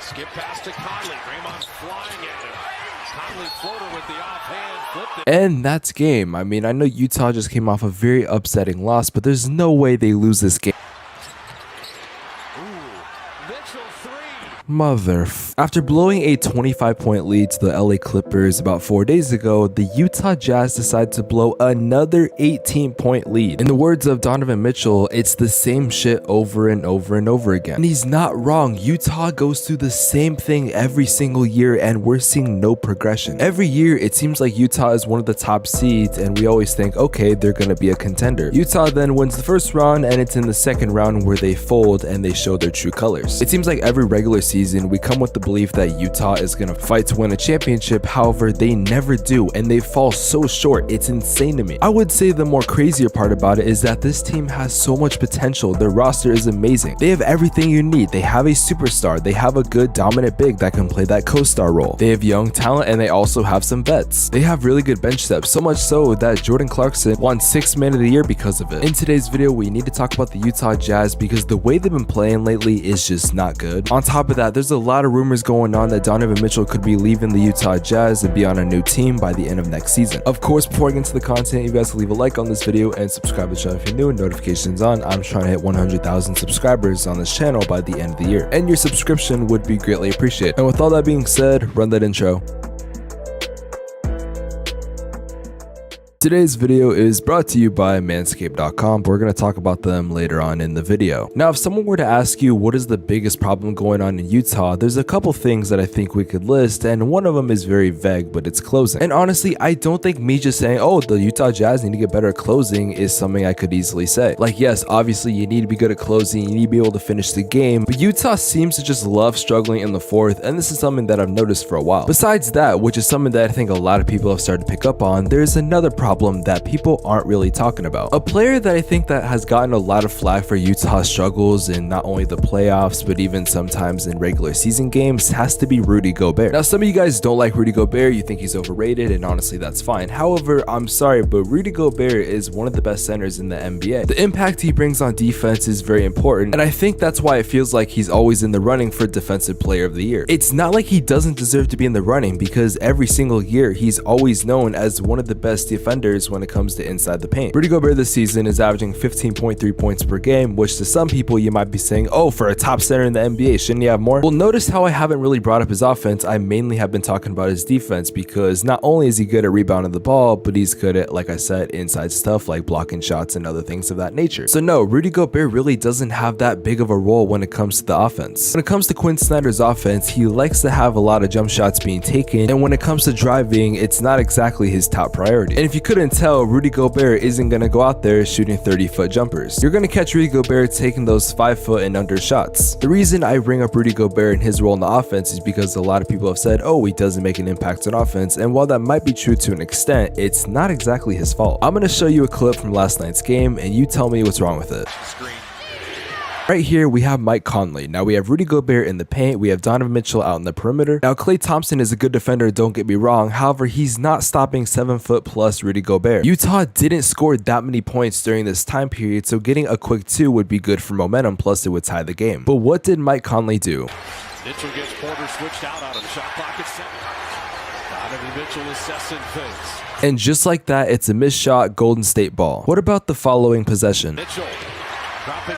Skip pass to Conley. Draymond's flying at him. Conley floater with the offhand. Flipped it. And that's game. I mean, I know Utah just came off a very upsetting loss, but there's no way they lose this game. After blowing a 25-point lead to the LA Clippers about 4 days ago, the Utah Jazz decided to blow another 18-point lead. In the words of Donovan Mitchell, it's the same shit over and over and over again. And he's not wrong. Utah goes through the same thing every single year and we're seeing no progression. Every year, it seems like Utah is one of the top seeds and we always think, okay, they're gonna be a contender. Utah then wins the first round and it's in the second round where they fold and they show their true colors. It seems like every regular season we come with the belief that Utah is going to fight to win a championship. However, they never do and they fall so short. It's insane to me. I would say the more crazier part about it is that this team has so much potential. Their roster is amazing. They have everything you need. They have a superstar. They have a good dominant big that can play that co-star role. They have young talent and they also have some vets. They have really good bench depth, so much so that Jordan Clarkson won 6th Man of the Year because of it. In today's video, we need to talk about the Utah Jazz because the way they've been playing lately is just not good. On top of that, there's a lot of rumors going on that Donovan Mitchell could be leaving the Utah Jazz and be on a new team by the end of next season. Of course, before I get into the content, you guys can leave a like on this video and subscribe to the channel if you're new and notifications on. I'm trying to hit 100,000 subscribers on this channel by the end of the year, and your subscription would be greatly appreciated. And with all that being said, run that intro. Today's video is brought to you by manscaped.com. We're going to talk about them later on in the video. Now, if someone were to ask you what is the biggest problem going on in Utah, there's a couple things that I think we could list, and one of them is very vague, but it's closing. And honestly, I don't think me just saying, oh, the Utah Jazz need to get better at closing is something I could easily say. Like, yes, obviously you need to be good at closing, you need to be able to finish the game, but Utah seems to just love struggling in the fourth, and this is something that I've noticed for a while. Besides that, which is something that I think a lot of people have started to pick up on, there's another problem that people aren't really talking about. A player that I think that has gotten a lot of flack for Utah's struggles in not only the playoffs, but even sometimes in regular season games has to be Rudy Gobert. Now, some of you guys don't like Rudy Gobert, you think he's overrated, and honestly, that's fine. However, I'm sorry, but Rudy Gobert is one of the best centers in the NBA. The impact he brings on defense is very important, and I think that's why it feels like he's always in the running for Defensive Player of the Year. It's not like he doesn't deserve to be in the running because every single year he's always known as one of the best defenders when it comes to inside the paint. Rudy Gobert this season is averaging 15.3 points per game, which to some people you might be saying, oh, for a top center in the NBA, shouldn't he have more? Well, notice how I haven't really brought up his offense. I mainly have been talking about his defense because not only is he good at rebounding the ball, but he's good at, like I said, inside stuff like blocking shots and other things of that nature. So no, Rudy Gobert really doesn't have that big of a role when it comes to the offense. When it comes to Quinn Snyder's offense, he likes to have a lot of jump shots being taken, and when it comes to driving, it's not exactly his top priority. And if you couldn't tell, Rudy Gobert isn't going to go out there shooting 30-foot jumpers. You're going to catch Rudy Gobert taking those 5-foot and under shots. The reason I bring up Rudy Gobert and his role in the offense is because a lot of people have said, oh, he doesn't make an impact on offense, and while that might be true to an extent, it's not exactly his fault. I'm going to show you a clip from last night's game, and you tell me what's wrong with it. Right here, we have Mike Conley. Now, we have Rudy Gobert in the paint. We have Donovan Mitchell out in the perimeter. Now, Klay Thompson is a good defender, don't get me wrong. However, he's not stopping 7-foot-plus Rudy Gobert. Utah didn't score that many points during this time period, so getting a quick 2 would be good for momentum, plus it would tie the game. But what did Mike Conley do? Mitchell gets Porter switched out on him. Shot clock at 7. Donovan Mitchell assessing things. And just like that, it's a missed shot, Golden State ball. What about the following possession? Mitchell.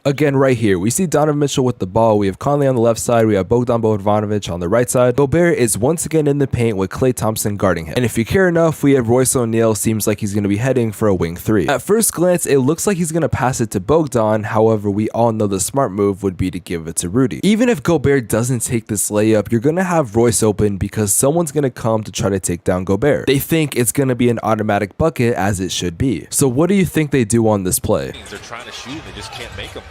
Again, right here, we see Donovan Mitchell with the ball. We have Conley on the left side. We have Bogdan Bogdanovic on the right side. Gobert is once again in the paint with Klay Thompson guarding him. And if you care enough, we have Royce O'Neal. Seems like he's going to be heading for a wing 3. At first glance, it looks like he's going to pass it to Bogdan. However, we all know the smart move would be to give it to Rudy. Even if Gobert doesn't take this layup, you're going to have Royce open because someone's going to come to try to take down Gobert. They think it's going to be an automatic bucket, as it should be. So what do you think they do on this play? They're trying to shoot, they just can't make them.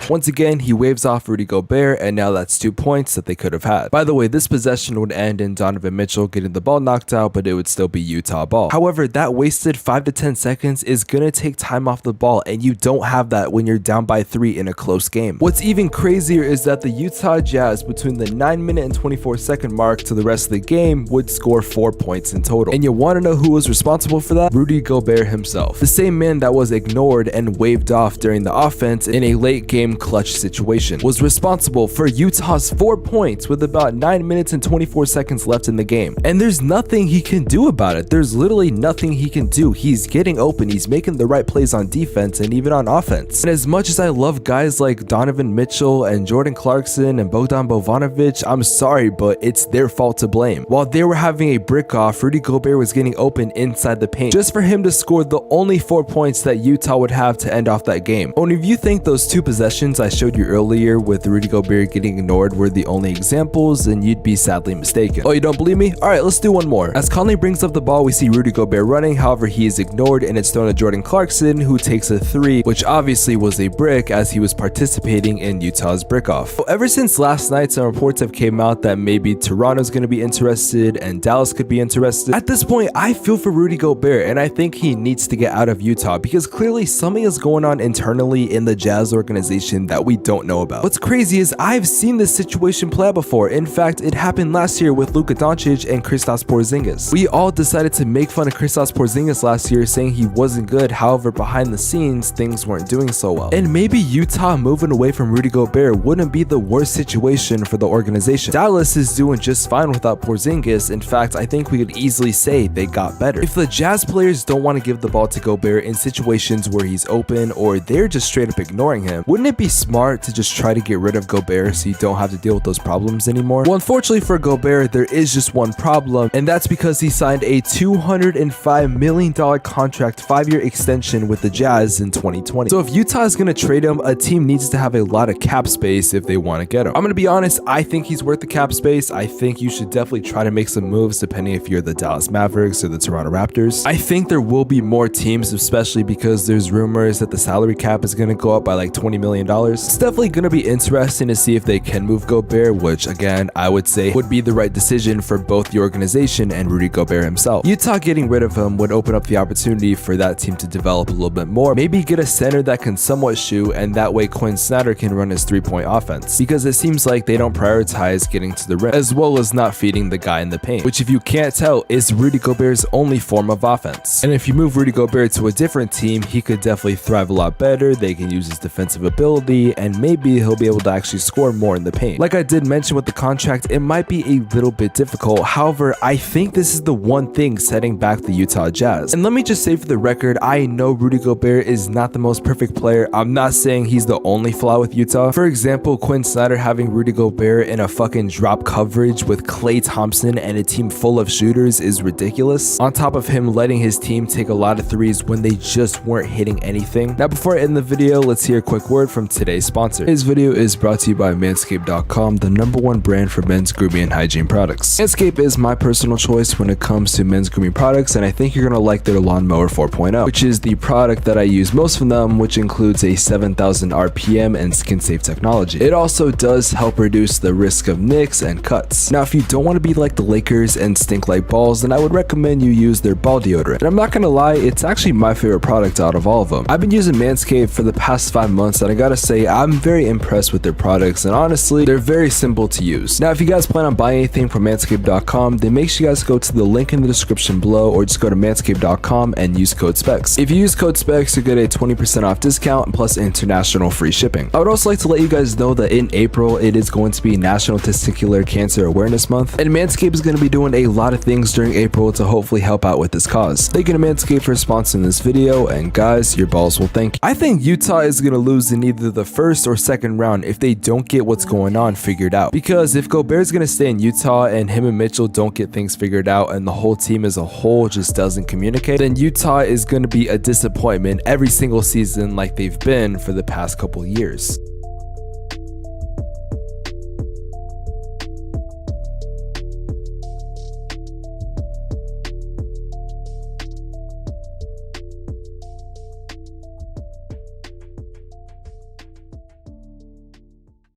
Once again, he waves off Rudy Gobert, and now that's 2 points that they could have had. By the way, this possession would end in Donovan Mitchell getting the ball knocked out, but it would still be Utah ball. However, that wasted 5 to 10 seconds is going to take time off the ball, and you don't have that when you're down by 3 in a close game. What's even crazier is that the Utah Jazz, between the 9-minute and 24-second mark to the rest of the game, would score 4 points in total. And you want to know who was responsible for that? Rudy Gobert himself. The same man that was ignored and waved off during the offense in a late game clutch situation, was responsible for Utah's 4 points with about 9 minutes and 24 seconds left in the game. And there's nothing he can do about it. There's literally nothing he can do. He's getting open, he's making the right plays on defense and even on offense. And as much as I love guys like Donovan Mitchell and Jordan Clarkson and Bogdan Bogdanovic, I'm sorry, but it's their fault to blame. While they were having a brick off, Rudy Gobert was getting open inside the paint just for him to score the only 4 points that Utah would have to end off that game. And if you think those 2 possessions I showed you earlier with Rudy Gobert getting ignored were the only examples, then you'd be sadly mistaken. Oh, you don't believe me? Alright, let's do one more. As Conley brings up the ball, we see Rudy Gobert running, however he is ignored and it's thrown to Jordan Clarkson, who takes a 3, which obviously was a brick as he was participating in Utah's brick off. So ever since last night, some reports have came out that maybe Toronto's going to be interested and Dallas could be interested. At this point, I feel for Rudy Gobert and I think he needs to get out of Utah because clearly something is going on internally in the Jazz organization that we don't know about. What's crazy is I've seen this situation play out before. In fact, it happened last year with Luka Doncic and Kristaps Porzingis. We all decided to make fun of Kristaps Porzingis last year, saying he wasn't good. However, behind the scenes, things weren't doing so well. And maybe Utah moving away from Rudy Gobert wouldn't be the worst situation for the organization. Dallas is doing just fine without Porzingis. In fact, I think we could easily say they got better. If the Jazz players don't want to give the ball to Gobert in situations where he's open or they're just straight up ignoring him, wouldn't it be smart to just try to get rid of Gobert so you don't have to deal with those problems anymore? Well, unfortunately for Gobert, there is just one problem, and that's because he signed a $205 million contract 5-year extension with the Jazz in 2020. So if Utah is going to trade him, a team needs to have a lot of cap space if they want to get him. I'm going to be honest, I think he's worth the cap space. I think you should definitely try to make some moves depending if you're the Dallas Mavericks or the Toronto Raptors. I think there will be more teams, especially because there's rumors that the salary cap is going to go up by like $20 million. It's definitely going to be interesting to see if they can move Gobert, which again, I would say would be the right decision for both the organization and Rudy Gobert himself. Utah getting rid of him would open up the opportunity for that team to develop a little bit more, maybe get a center that can somewhat shoot, and that way Quinn Snyder can run his 3-point offense, because it seems like they don't prioritize getting to the rim as well as not feeding the guy in the paint, which if you can't tell is Rudy Gobert's only form of offense. And if you move Rudy Gobert to a different team, he could definitely thrive a lot better. They can use his defensive ability and maybe he'll be able to actually score more in the paint. Like I did mention with the contract, it might be a little bit difficult. However, I think this is the one thing setting back the Utah Jazz. And let me just say for the record, I know Rudy Gobert is not the most perfect player. I'm not saying he's the only flaw with Utah. For example, Quinn Snyder having Rudy Gobert in a fucking drop coverage with Klay Thompson and a team full of shooters is ridiculous. On top of him letting his team take a lot of threes when they just weren't hitting anything. Now before I end the video, let's hear a quick word from today's sponsor. Today's video is brought to you by Manscaped.com, the #1 brand for men's grooming and hygiene products. Manscaped is my personal choice when it comes to men's grooming products, and I think you're gonna like their Lawnmower 4.0, which is the product that I use most from them, which includes a 7,000 RPM and skin-safe technology. It also does help reduce the risk of nicks and cuts. Now, if you don't want to be like the Lakers and stink like balls, then I would recommend you use their ball deodorant. And I'm not gonna lie, it's actually my favorite product out of all of them. I've been using Manscaped for the past 5 months, and I gotta say, I'm very impressed with their products, and honestly, they're very simple to use. Now, if you guys plan on buying anything from Manscaped.com, then make sure you guys go to the link in the description below, or just go to Manscaped.com and use code Spex. If you use code Spex, you get a 20% off discount plus international free shipping. I would also like to let you guys know that in April, it is going to be National Testicular Cancer Awareness Month, and Manscaped is going to be doing a lot of things during April to hopefully help out with this cause. Thank you to Manscaped for sponsoring this video, and guys, your balls will thank you. I think Utah is going to lose in either the first or second round if they don't get what's going on figured out, because if Gobert's going to stay in Utah and him and Mitchell don't get things figured out and the whole team as a whole just doesn't communicate, then Utah is going to be a disappointment every single season like they've been for the past couple years.